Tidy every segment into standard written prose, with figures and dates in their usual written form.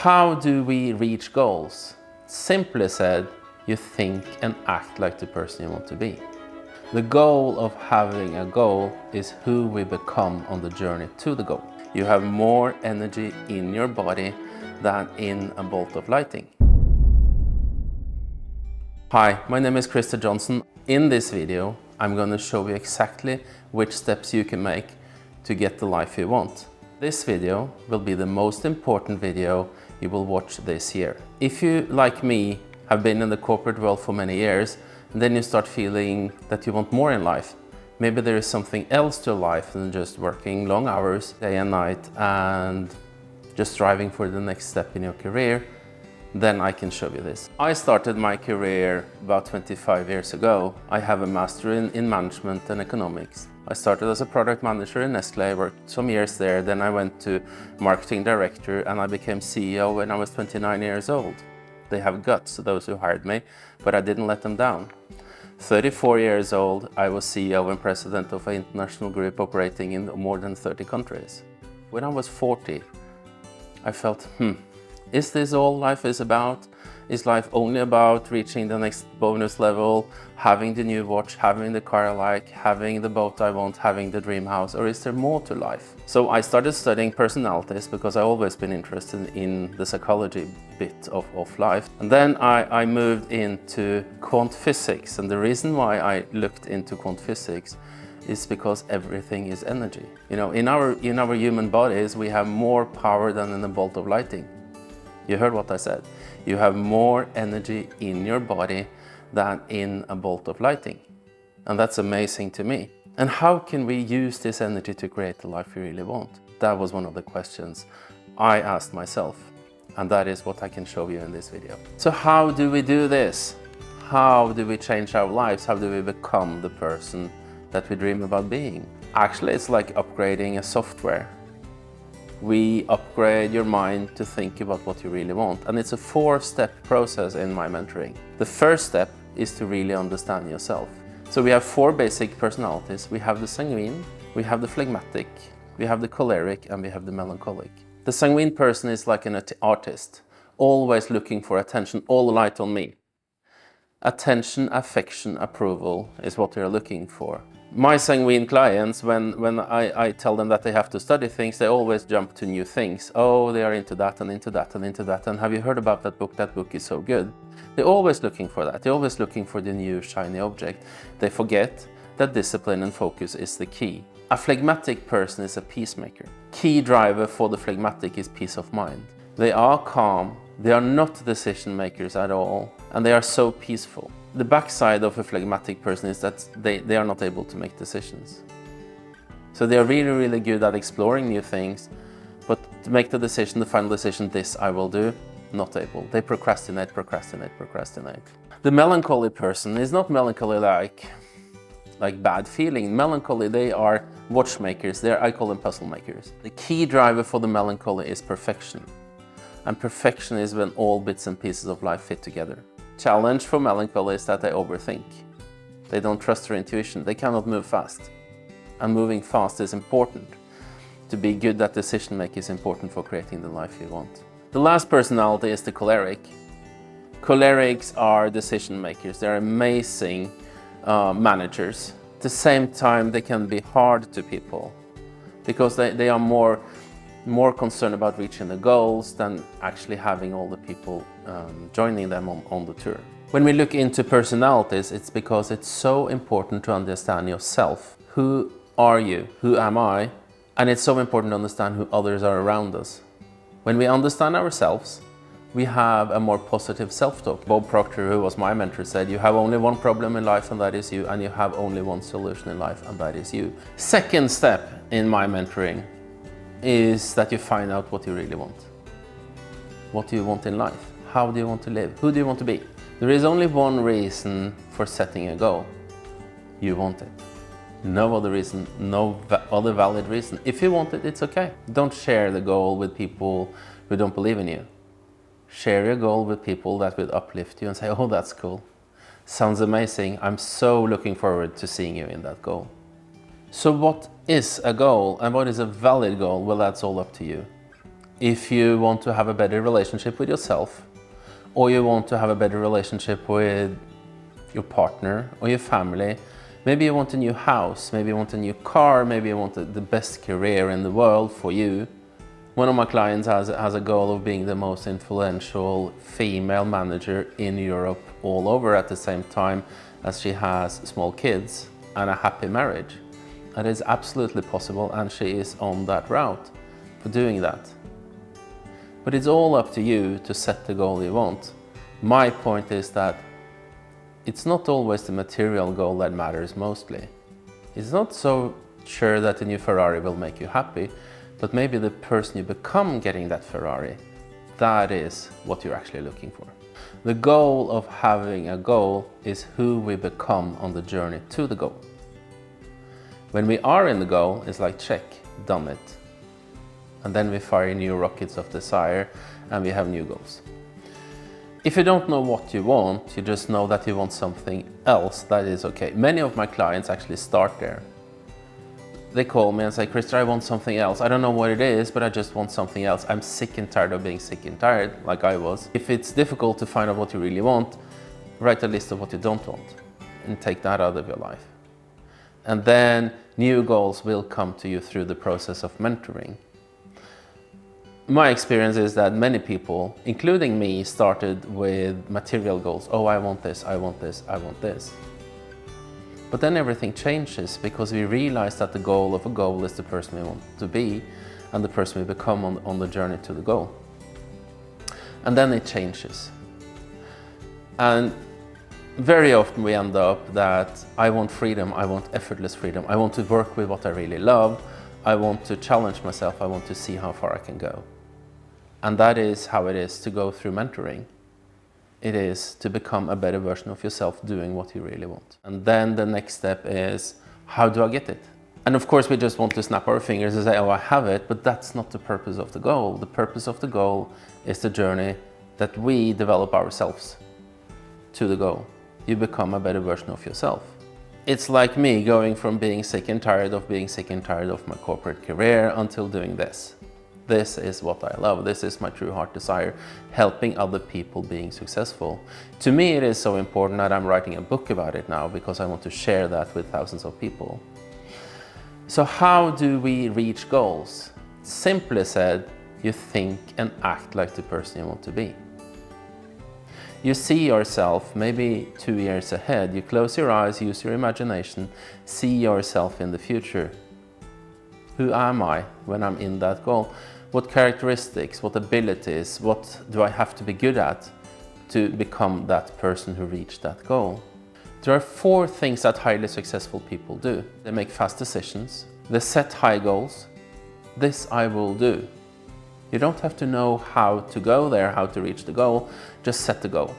How do we reach goals? Simply said, you think and act like the person you want to be. The goal of having a goal is who we become on the journey to the goal. You have more energy in your body than in a bolt of lighting. Hi, my name is Christer Johnson. In this video, I'm going to show you exactly which steps you can make to get the life you want. This video will be the most important video you will watch this year. If you, like me, have been in the corporate world for many years, and then you start feeling that you want more in life, maybe there is something else to life than just working long hours, day and night, and just striving for the next step in your career, then I can show you this. I started my career about 25 years ago. I have a master in management and economics. I started as a product manager in Nestle. I worked some years there. Then I went to marketing director and I became CEO when I was 29 years old. They have guts, those who hired me, but I didn't let them down. 34 years old, I was CEO and president of an international group operating in more than 30 countries. When I was 40, I felt, is this all life is about? Is life only about reaching the next bonus level, having the new watch, having the car I like, having the boat I want, having the dream house, or is there more to life? So I started studying personalities because I've always been interested in the psychology bit of life. And then I moved into quant physics, and the reason why I looked into quant physics is because everything is energy. You know, in our human bodies, we have more power than in a bolt of lighting. You heard what I said. You have more energy in your body than in a bolt of lighting. And that's amazing to me. And how can we use this energy to create the life we really want? That was one of the questions I asked myself. And that is what I can show you in this video. So how do we do this? How do we change our lives? How do we become the person that we dream about being? Actually, it's like upgrading a software. We upgrade your mind to think about what you really want. And it's a 4-step process in my mentoring. The first step is to really understand yourself. So we have 4 basic personalities. We have the sanguine, we have the phlegmatic, we have the choleric, and we have the melancholic. The sanguine person is like an artist, always looking for attention, all the light on me. Attention, affection, approval is what they're looking for. My sanguine clients, when I tell them that they have to study things, they always jump to new things. Oh, they are into that and into that and into that. And have you heard about that book? That book is so good. They're always looking for that. They're always looking for the new shiny object. They forget that discipline and focus is the key. A phlegmatic person is a peacemaker. Key driver for the phlegmatic is peace of mind. They are calm. They are not decision makers at all. And they are so peaceful. The backside of a phlegmatic person is that they are not able to make decisions. So they are really, really good at exploring new things, but to make the decision, the final decision, this I will do, not able. They procrastinate. The melancholy person is not melancholy like bad feeling. Melancholy, they are watchmakers. I call them puzzle makers. The key driver for the melancholy is perfection. And perfection is when all bits and pieces of life fit together. Challenge for melancholy is that they overthink. They don't trust their intuition. They cannot move fast. And moving fast is important. To be good at decision making is important for creating the life you want. The last personality is the choleric. Cholerics are decision makers. They're amazing managers. At the same time, they can be hard to people because they are more concerned about reaching the goals than actually having all the people joining them on the tour. When we look into personalities, it's because it's so important to understand yourself. Who are you? Who am I? And it's so important to understand who others are around us. When we understand ourselves, we have a more positive self-talk. Bob Proctor, who was my mentor, said, you have only one problem in life and that is you, and you have only one solution in life and that is you. Second step in my mentoring is that you find out what you really want. What do you want in life? How do you want to live? Who do you want to be? There is only one reason for setting a goal. You want it. No other reason, no other valid reason. If you want it, it's okay. Don't share the goal with people who don't believe in you. Share your goal with people that will uplift you and say, oh, that's cool. Sounds amazing. I'm so looking forward to seeing you in that goal. So what is a goal and what is a valid goal? Well, that's all up to you. If you want to have a better relationship with yourself, or you want to have a better relationship with your partner or your family, maybe you want a new house, maybe you want a new car, maybe you want the best career in the world for you. One of my clients has a goal of being the most influential female manager in Europe all over at the same time as she has small kids and a happy marriage. That is absolutely possible, and she is on that route for doing that. But it's all up to you to set the goal you want. My point is that it's not always the material goal that matters mostly. It's not so sure that the new Ferrari will make you happy, but maybe the person you become getting that Ferrari, that is what you're actually looking for. The goal of having a goal is who we become on the journey to the goal. When we are in the goal, it's like check, done it. And then we fire new rockets of desire and we have new goals. If you don't know what you want, you just know that you want something else, that is okay. Many of my clients actually start there. They call me and say, Christer, I want something else. I don't know what it is, but I just want something else. I'm sick and tired of being sick and tired, like I was. If it's difficult to find out what you really want, write a list of what you don't want and take that out of your life. And then new goals will come to you through the process of mentoring. My experience is that many people, including me, started with material goals. Oh, I want this, I want this, I want this. But then everything changes because we realize that the goal of a goal is the person we want to be and the person we become on the journey to the goal. And then it changes. And very often we end up that I want freedom, I want effortless freedom, I want to work with what I really love, I want to challenge myself, I want to see how far I can go. And that is how it is to go through mentoring. It is to become a better version of yourself doing what you really want. And then the next step is, how do I get it? And of course we just want to snap our fingers and say, oh, I have it, but that's not the purpose of the goal. The purpose of the goal is the journey that we develop ourselves to the goal. You become a better version of yourself. It's like me going from being sick and tired of being sick and tired of my corporate career until doing this. This is what I love. This is my true heart desire, helping other people being successful. To me, it is so important that I'm writing a book about it now because I want to share that with thousands of people. So how do we reach goals? Simply said, you think and act like the person you want to be. You see yourself maybe 2 years ahead. You close your eyes, use your imagination, see yourself in the future. Who am I when I'm in that goal? What characteristics, what abilities, what do I have to be good at to become that person who reached that goal? There are 4 things that highly successful people do. They make fast decisions, they set high goals. This I will do. You don't have to know how to go there, how to reach the goal, just set the goal.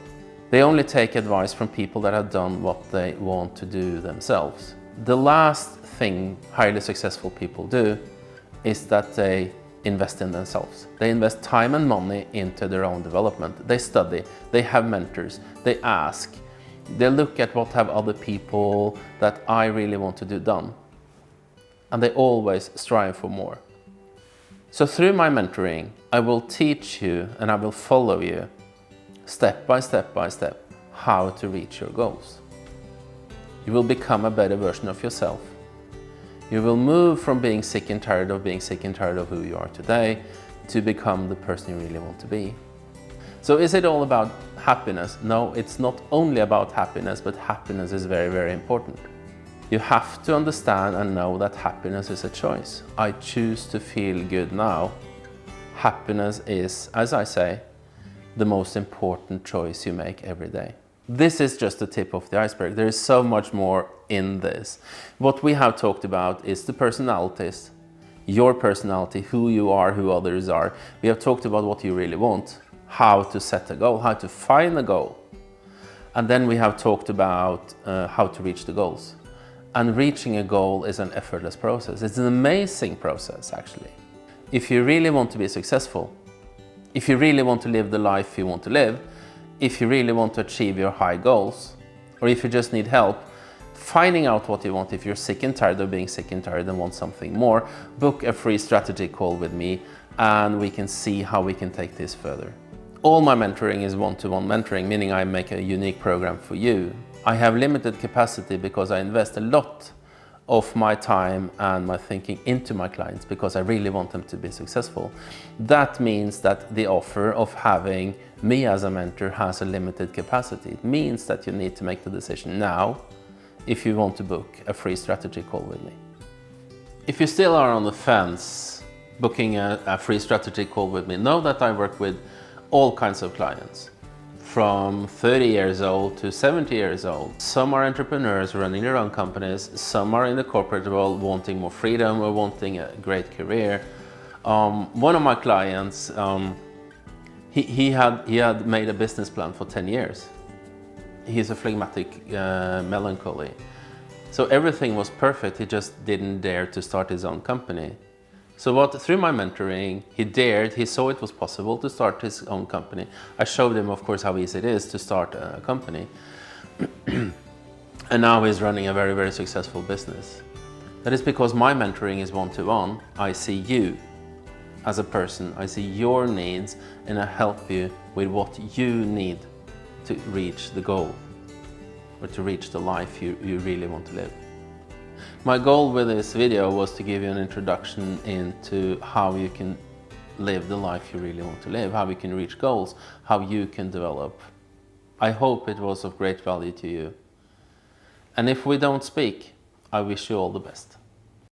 They only take advice from people that have done what they want to do themselves. The last thing highly successful people do is that they invest in themselves. They invest time and money into their own development. They study, they have mentors, they ask, they look at what have other people that I really want to do done. And they always strive for more. So through my mentoring, I will teach you and I will follow you step by step by step how to reach your goals. You will become a better version of yourself. You will move from being sick and tired of being sick and tired of who you are today to become the person you really want to be. So is it all about happiness? No, it's not only about happiness, but happiness is very, very important. You have to understand and know that happiness is a choice. I choose to feel good now. Happiness is, as I say, the most important choice you make every day. This is just the tip of the iceberg. There is so much more in this. What we have talked about is the personalities, your personality, who you are, who others are. We have talked about what you really want, how to set a goal, how to find a goal. And then we have talked about how to reach the goals. And reaching a goal is an effortless process. It's an amazing process, actually. If you really want to be successful, if you really want to live the life you want to live, if you really want to achieve your high goals, or if you just need help finding out what you want, if you're sick and tired of being sick and tired and want something more, book a free strategy call with me and we can see how we can take this further. All my mentoring is one-to-one mentoring, meaning I make a unique program for you. I have limited capacity because I invest a lot of my time and my thinking into my clients because I really want them to be successful. That means that the offer of having me as a mentor has a limited capacity. It means that you need to make the decision now if you want to book a free strategy call with me. If you still are on the fence booking a free strategy call with me, know that I work with all kinds of clients, from 30 years old to 70 years old. Some are entrepreneurs running their own companies, some are in the corporate world wanting more freedom or wanting a great career. One of my clients, he had made a business plan for 10 years. He's a phlegmatic melancholy. So everything was perfect, he just didn't dare to start his own company. So through my mentoring, he saw it was possible to start his own company. I showed him, of course, how easy it is to start a company. And now he's running a very, very successful business. That is because my mentoring is one-to-one. I see you as a person, I see your needs, and I help you with what you need to reach the goal, or to reach the life you really want to live. My goal with this video was to give you an introduction into how you can live the life you really want to live, how you can reach goals, how you can develop. I hope it was of great value to you. And if we don't speak, I wish you all the best.